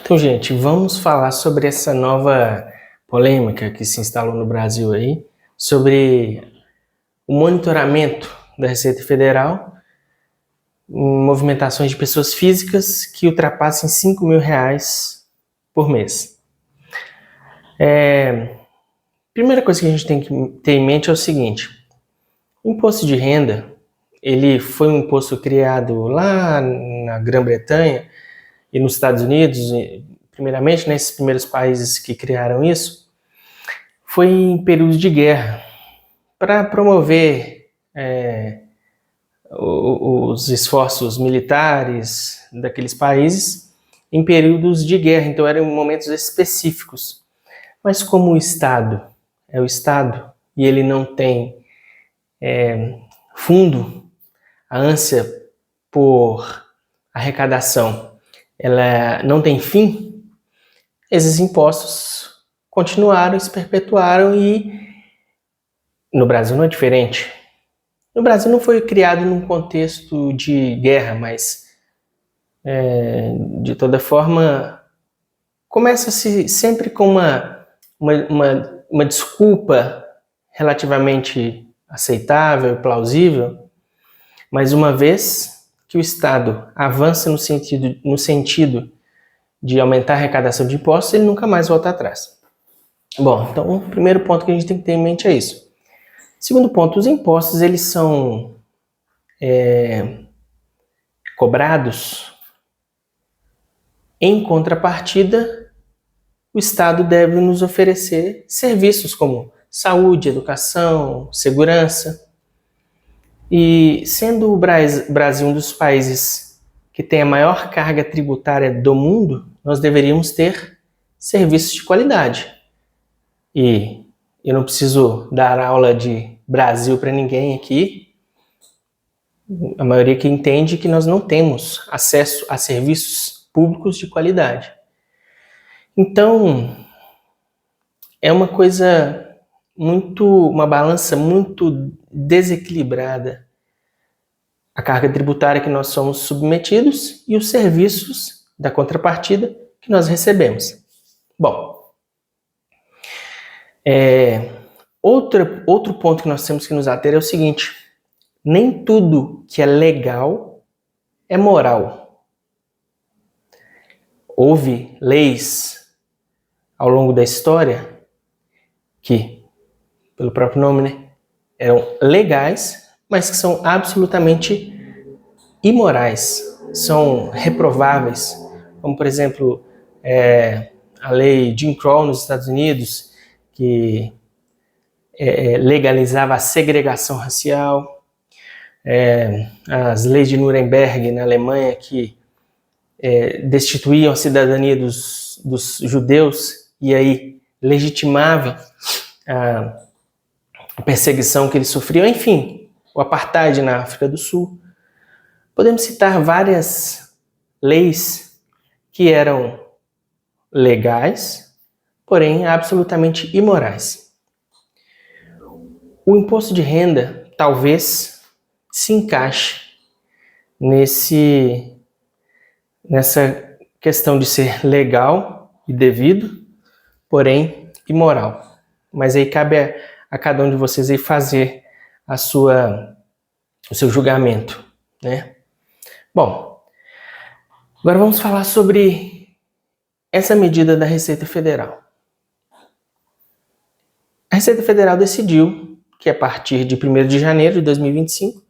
Então, gente, vamos falar sobre essa nova polêmica que se instalou no Brasil aí, sobre o monitoramento da Receita Federal em movimentações de pessoas físicas que ultrapassem R$ 5.000 por mês. Primeira coisa que a gente tem que ter em mente é o seguinte: o imposto de renda, ele foi um imposto criado lá na Grã-Bretanha e nos Estados Unidos, primeiramente, nesses primeiros países que criaram isso, foi em período de guerra, para promover os esforços militares daqueles países em períodos de guerra. Então eram momentos específicos. Mas como o Estado é o Estado e ele não tem fundo, a ânsia por arrecadação, ela não tem fim, esses impostos continuaram, se perpetuaram, e no Brasil não é diferente. No Brasil não foi criado num contexto de guerra, mas de toda forma começa-se sempre com uma desculpa relativamente aceitável, plausível, mas uma vez que o Estado avança no sentido de aumentar a arrecadação de impostos, ele nunca mais volta atrás. Bom, então o primeiro ponto que a gente tem que ter em mente é isso. Segundo ponto, os impostos eles são cobrados. Em contrapartida, o Estado deve nos oferecer serviços como saúde, educação, segurança. E sendo o Brasil um dos países que tem a maior carga tributária do mundo, nós deveríamos ter serviços de qualidade. E eu não preciso dar aula de Brasil para ninguém aqui. A maioria que entende que nós não temos acesso a serviços públicos de qualidade. Então, é uma balança muito desequilibrada. A carga tributária que nós somos submetidos e os serviços da contrapartida que nós recebemos. Bom, outro ponto que nós temos que nos ater é o seguinte: nem tudo que é legal é moral. Houve leis ao longo da história que, pelo próprio nome, né, eram legais, mas que são absolutamente imorais, são reprováveis, como por exemplo a lei Jim Crow nos Estados Unidos, que legalizava a segregação racial, as leis de Nuremberg na Alemanha, que destituíam a cidadania dos judeus e aí legitimava a perseguição que eles sofriam, enfim, o apartheid na África do Sul. Podemos citar várias leis que eram legais, porém absolutamente imorais. O imposto de renda talvez se encaixe nessa questão de ser legal e devido, porém imoral. Mas aí cabe a cada um de vocês aí fazer o seu julgamento, né? Bom, agora vamos falar sobre essa medida da Receita Federal. A Receita Federal decidiu que a partir de 1º de janeiro de 2025,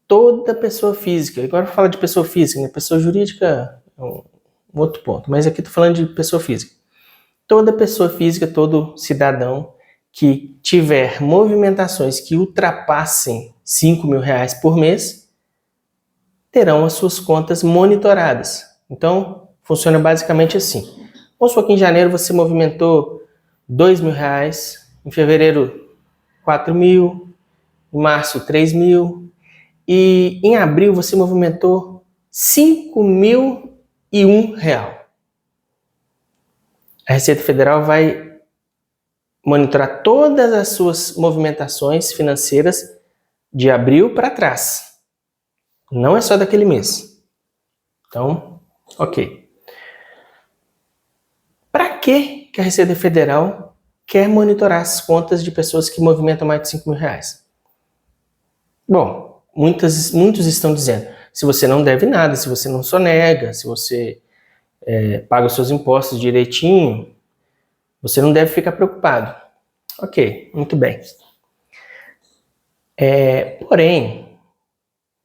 toda pessoa física, agora eu vou falar de pessoa física, né? Pessoa jurídica é um outro ponto, mas aqui estou falando de pessoa física. Toda pessoa física, todo cidadão que tiver movimentações que ultrapassem R$ 5.000 por mês, terão as suas contas monitoradas. Então, funciona basicamente assim. Vamos supor que em janeiro você movimentou R$ 2.000, em fevereiro R$ 4.000, em março R$ 3.000, e em abril você movimentou R$ 5.001. A Receita Federal vai monitorar todas as suas movimentações financeiras de abril para trás. Não é só daquele mês. Então, ok. que a Receita Federal quer monitorar as contas de pessoas que movimentam mais de R$5.000? Bom, muitos estão dizendo, se você não deve nada, se você não sonega, se você paga os seus impostos direitinho, você não deve ficar preocupado. Ok, muito bem. Porém,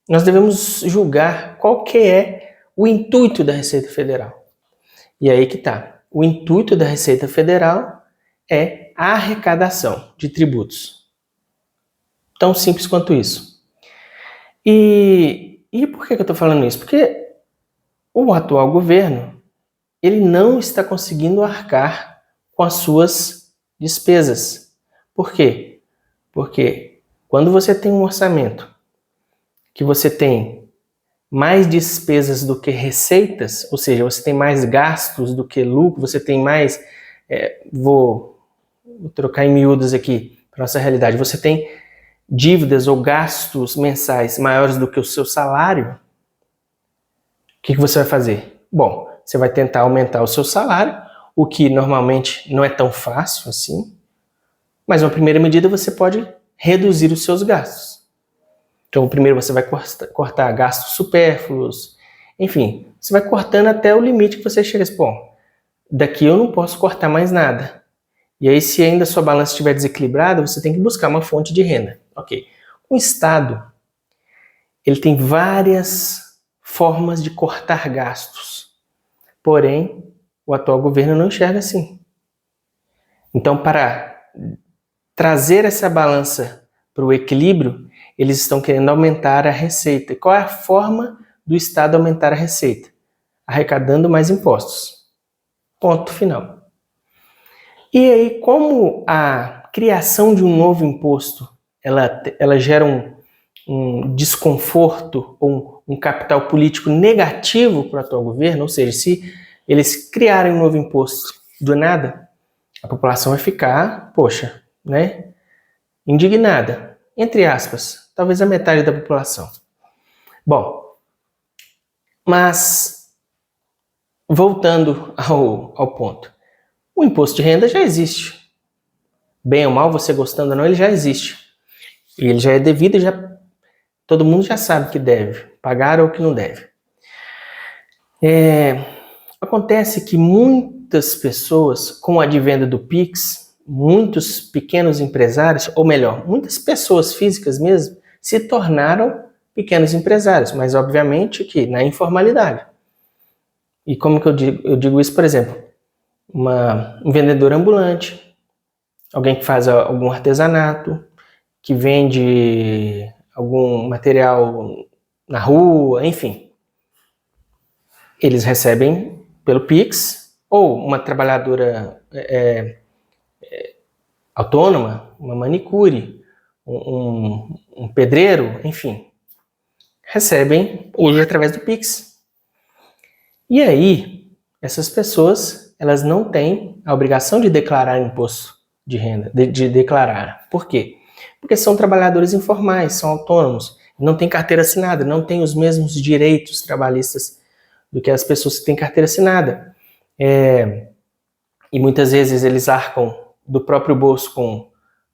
nós devemos julgar qual que é o intuito da Receita Federal. E aí que tá. O intuito da Receita Federal é a arrecadação de tributos. Tão simples quanto isso. E por que eu estou falando isso? Porque o atual governo, ele não está conseguindo arcar com as suas despesas. Por quê? Porque quando você tem um orçamento que você tem mais despesas do que receitas, ou seja, você tem mais gastos do que lucro, você tem mais... vou trocar em miúdos aqui para nossa realidade. Você tem dívidas ou gastos mensais maiores do que o seu salário, o que você vai fazer? Bom, você vai tentar aumentar o seu salário, o que normalmente não é tão fácil assim, mas uma primeira medida você pode reduzir os seus gastos. Então, primeiro você vai cortar gastos supérfluos, enfim, você vai cortando até o limite que você chega. Bom, daqui eu não posso cortar mais nada. E aí, se ainda a sua balança estiver desequilibrada, você tem que buscar uma fonte de renda. Ok. O Estado, ele tem várias formas de cortar gastos. Porém, o atual governo não enxerga assim. Então, para trazer essa balança para o equilíbrio, eles estão querendo aumentar a receita. E qual é a forma do Estado aumentar a receita? Arrecadando mais impostos. Ponto final. E aí, como a criação de um novo imposto, ela gera um desconforto ou um capital político negativo para o atual governo, ou seja, se eles criarem um novo imposto do nada, a população vai ficar, poxa, né, indignada, entre aspas, talvez a metade da população. Bom, mas voltando ao ponto. O imposto de renda já existe. Bem ou mal, você gostando ou não, ele já existe. E ele já é devido e todo mundo já sabe que deve pagar ou que não deve. Acontece que muitas pessoas, com o advento do Pix, muitos pequenos empresários, ou melhor, muitas pessoas físicas mesmo, se tornaram pequenos empresários, mas obviamente que na informalidade. E como que eu digo isso, por exemplo? Um vendedor ambulante, alguém que faz algum artesanato, que vende algum material na rua, enfim. Eles recebem pelo Pix, ou uma trabalhadora autônoma, uma manicure, um pedreiro, enfim. Recebem hoje através do Pix. E aí, essas pessoas, elas não têm a obrigação de declarar imposto de renda, de declarar. Por quê? Porque são trabalhadores informais, são autônomos, não têm carteira assinada, não têm os mesmos direitos trabalhistas do que as pessoas que têm carteira assinada. E muitas vezes eles arcam do próprio bolso com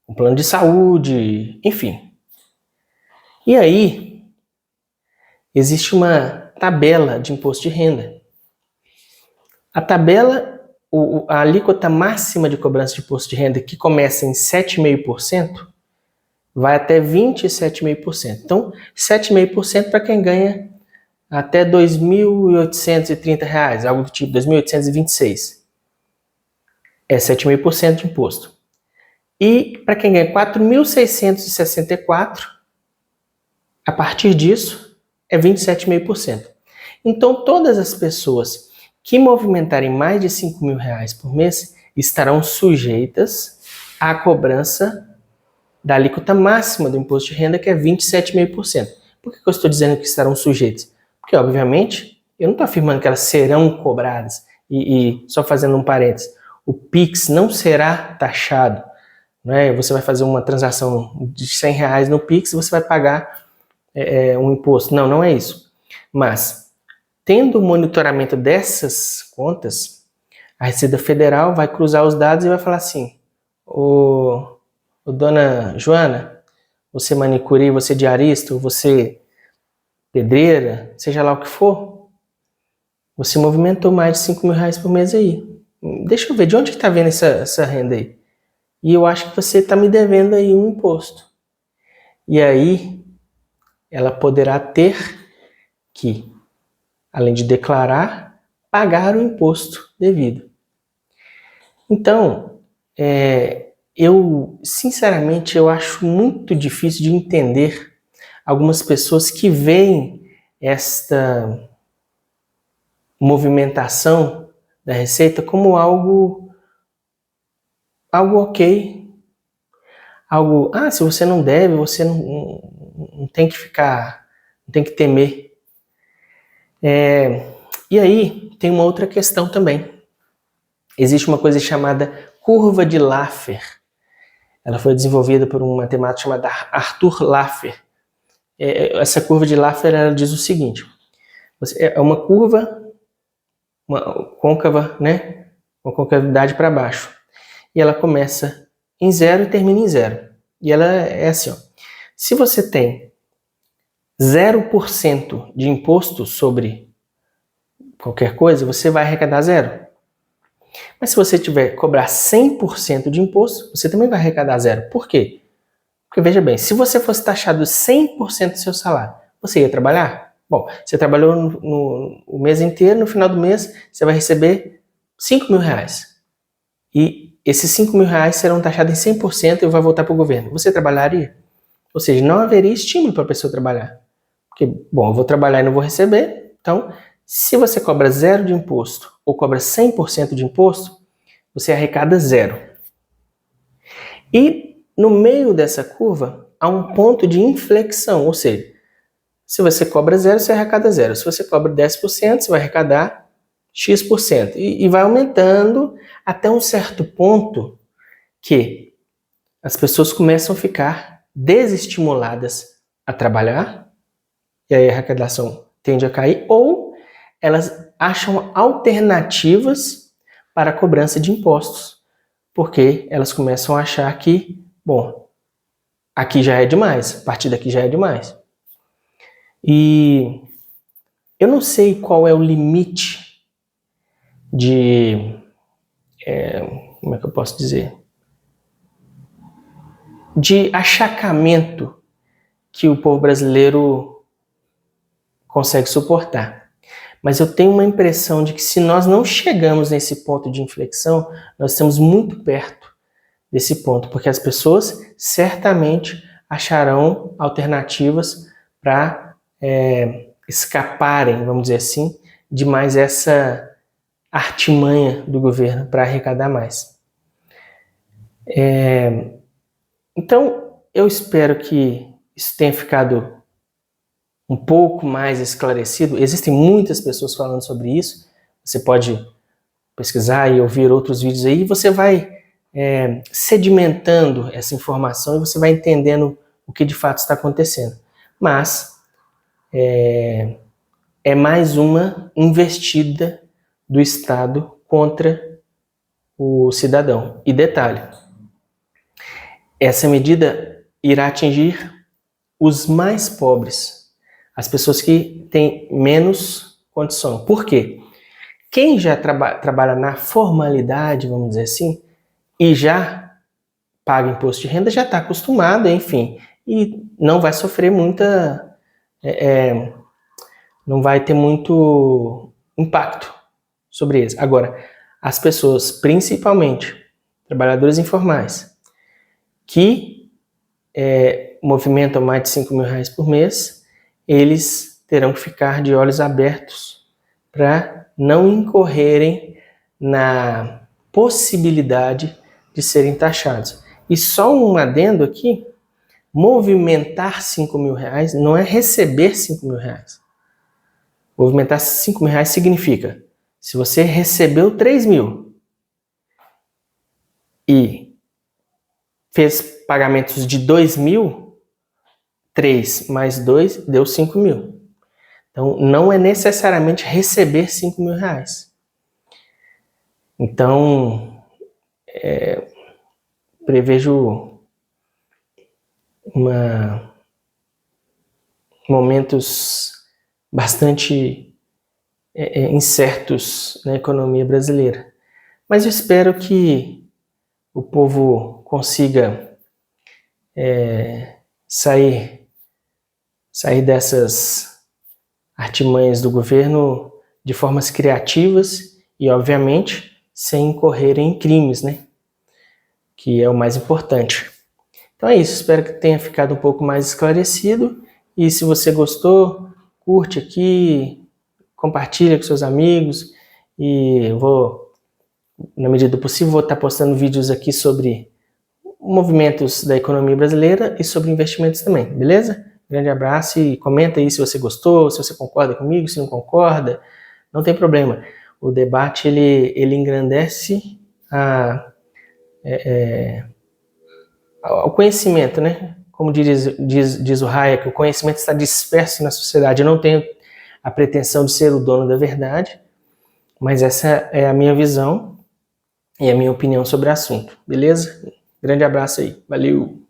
um plano de saúde, enfim. E aí, existe uma tabela de imposto de renda. A tabela, a alíquota máxima de cobrança de imposto de renda, que começa em 7,5%, vai até 27,5%. Então, 7,5% para quem ganha até R$ 2.830, algo do tipo, 2.826. É 7,5% de imposto. E para quem ganha 4.664, a partir disso, é 27,5%. Então, todas as pessoas que movimentarem mais de R$5.000 por mês estarão sujeitas à cobrança da alíquota máxima do imposto de renda, que é 27,5%. Por que eu estou dizendo que estarão sujeitas? Porque, obviamente, eu não estou afirmando que elas serão cobradas. E só fazendo um parênteses, o Pix não será taxado. Né? Você vai fazer uma transação de R$100 no Pix e você vai pagar um imposto. Não, não é isso. Mas, tendo o monitoramento dessas contas, A Receita Federal vai cruzar os dados e vai falar assim: ô dona Joana, você manicure, você diarista, você pedreira, seja lá o que for, você movimentou mais de R$ 5.000 por mês aí. Deixa eu ver, de onde que tá vendo essa renda aí? E eu acho que você está me devendo aí um imposto. E aí, ela poderá ter que, além de declarar, pagar o imposto devido. Então, sinceramente, eu acho muito difícil de entender algumas pessoas que veem esta movimentação da Receita como algo ok. Algo, se você não deve, você não tem que ficar, não tem que temer. E aí, tem uma outra questão também. Existe uma coisa chamada curva de Laffer. Ela foi desenvolvida por um matemático chamado Arthur Laffer. Essa curva de Laffer, ela diz o seguinte: é uma curva, uma côncava, né? Uma concavidade para baixo. E ela começa em 0 e termina em 0. E ela é assim, ó. Se você tem 0% de imposto sobre qualquer coisa, você vai arrecadar 0. Mas se você cobrar 100% de imposto, você também vai arrecadar 0. Por quê? Porque veja bem, se você fosse taxado 100% do seu salário, você ia trabalhar? Bom, você trabalhou o mês inteiro, no final do mês você vai receber R$ 5.000. E esses R$ 5.000 serão taxados em 100% e vai voltar para o governo. Você trabalharia? Ou seja, não haveria estímulo para a pessoa trabalhar. Porque, bom, eu vou trabalhar e não vou receber. Então, se você cobra 0 de imposto ou cobra 100% de imposto, você arrecada 0. E no meio dessa curva há um ponto de inflexão, ou seja, se você cobra 0, você arrecada 0. Se você cobra 10%, você vai arrecadar X%. E vai aumentando até um certo ponto que as pessoas começam a ficar desestimuladas a trabalhar, e aí a arrecadação tende a cair, ou elas acham alternativas para a cobrança de impostos, porque elas começam a achar que, bom, aqui já é demais, a partir daqui já é demais. E eu não sei qual é o limite de, como é que eu posso dizer, de achacamento que o povo brasileiro consegue suportar. Mas eu tenho uma impressão de que se nós não chegamos nesse ponto de inflexão, nós estamos muito perto desse ponto, porque as pessoas certamente acharão alternativas para escaparem, vamos dizer assim, de mais essa artimanha do governo para arrecadar mais. Então, eu espero que isso tenha ficado um pouco mais esclarecido. Existem muitas pessoas falando sobre isso. Você pode pesquisar e ouvir outros vídeos aí, e você vai sedimentando essa informação e você vai entendendo o que de fato está acontecendo. Mas é mais uma investida do Estado contra o cidadão. E detalhe, essa medida irá atingir os mais pobres, as pessoas que têm menos condição. Por quê? Quem já trabalha na formalidade, vamos dizer assim, e já paga imposto de renda, já está acostumado, enfim, e não vai sofrer muita... não vai ter muito impacto sobre eles. Agora, as pessoas, principalmente trabalhadores informais, que movimentam mais de R$ 5.000 por mês, eles terão que ficar de olhos abertos para não incorrerem na possibilidade de serem taxados. E só um adendo aqui, movimentar R$ 5.000 não é receber R$ 5.000. Movimentar R$ 5.000 significa, se você recebeu 3.000 e fez pagamentos de 2.000, 3 mais 2 deu 5.000. Então, não é necessariamente receber R$ 5.000. Então, prevejo momentos bastante incertos na economia brasileira. Mas eu espero que o povo consiga sair dessas artimanhas do governo de formas criativas e, obviamente, sem incorrer em crimes, né? Que é o mais importante. Então é isso, espero que tenha ficado um pouco mais esclarecido. E se você gostou, curte aqui, compartilha com seus amigos. E eu vou, na medida do possível, estar postando vídeos aqui sobre movimentos da economia brasileira e sobre investimentos também, beleza? Grande abraço e comenta aí se você gostou, se você concorda comigo, se não concorda, não tem problema. O debate ele engrandece o conhecimento, né? Como diz o Hayek, o conhecimento está disperso na sociedade. Eu não tenho a pretensão de ser o dono da verdade, mas essa é a minha visão e a minha opinião sobre o assunto, beleza? Grande abraço aí, valeu!